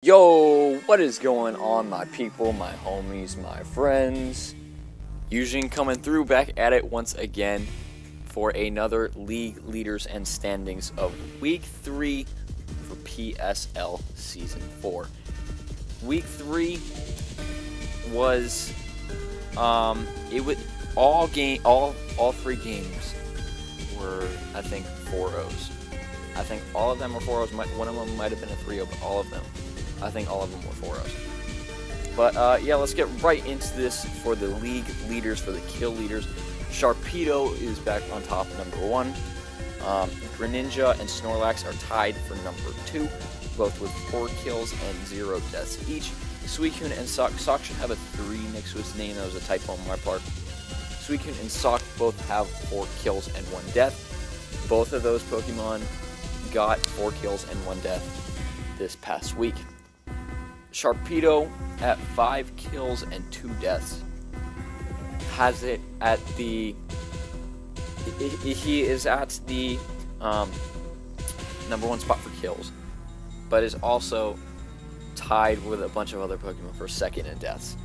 Yo, what is going on, my people, my homies, my friends? Eugene coming through, back at it once again for another League Leaders and Standings of Week 3 for PSL Season 4. Week 3 was, it would, all three games were, I think, 4-0s. I think all of them were 4-0s, one of them might have been a 3-0, but all of them. I think all of them were 4-0s. But yeah, let's get right into this for the league leaders, for the kill leaders. Sharpedo is back on top, number 1. Greninja and Snorlax are tied for number 2, both with 4 kills and 0 deaths each. Suicune and Sock should have a 3 next to his name. That was a typo on my part. Suicune and Sock both have 4 kills and 1 death. Both of those Pokemon got 4 kills and 1 death this past week. Sharpedo at 5 kills and 2 deaths has it at the he is at the number 1 spot for kills, but is also tied with a bunch of other Pokemon for second in deaths.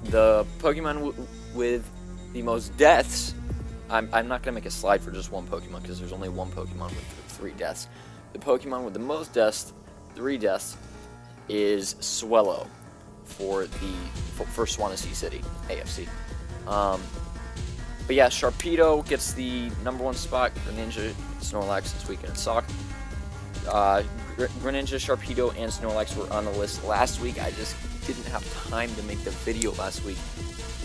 The Pokemon with the most deaths, I'm not going to make a slide for just one Pokemon because there's only one Pokemon with 3 deaths. The Pokemon with the most deaths, 3 deaths, is Swellow for Swansea City, AFC. But yeah, Sharpedo gets the number 1 spot. Greninja, Snorlax, Suicune, and Sock. Greninja, Sharpedo, and Snorlax were on the list last week. I just didn't have time to make the video last week.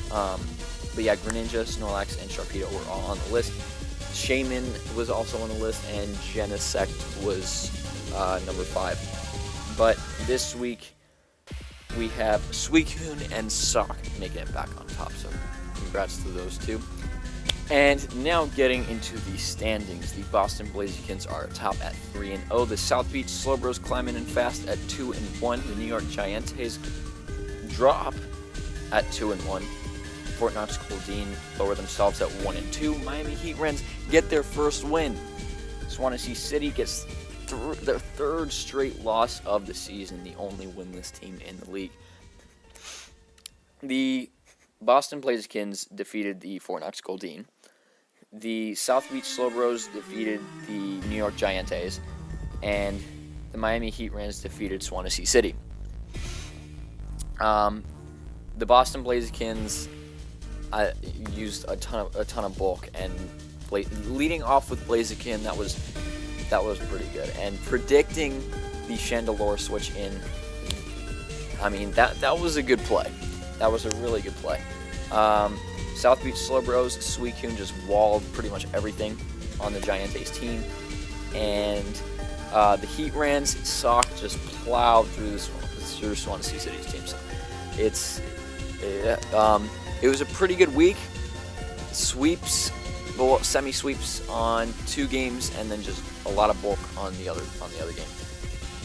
But yeah, Greninja, Snorlax, and Sharpedo were all on the list. Shaman was also on the list, and Genesect was number 5. But this week, we have Suicune and Sock making it back on top, so congrats to those two. And now getting into the standings, the Boston Blazekins are atop at 3-0. The South Beach Slowbros climbing in fast at 2-1. The New York Giants drop at 2-1. Fort Knox Goldine lower themselves at 1-2. Miami Heat Wrens get their first win. Swansea City gets their 3rd straight loss of the season, the only winless team in the league. The Boston Blazekins defeated the Fort Knox Goldine. The South Beach Slowbros defeated the New York Giants, and the Miami Heat Wrens defeated Swansea City. The Boston Blazekins used a ton of bulk, and leading off with Blaziken, that was pretty good. And predicting the Chandelure switch in, I mean, that was a good play. That was a really good play. South Beach Slowbros, Suicune just walled pretty much everything on the Giants team. And the Heat Wrens, Sock just plowed through Swansea City's team. So it was a pretty good week. Sweeps, well, semi-sweeps on 2 games, and then just a lot of bulk on the other game.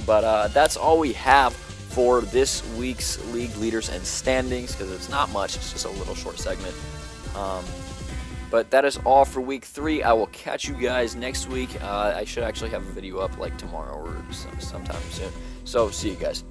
But that's all we have for this week's League Leaders and Standings, because it's not much. It's just a little short segment. But that is all for Week 3. I will catch you guys next week. I should actually have a video up like tomorrow or sometime soon. So see you guys.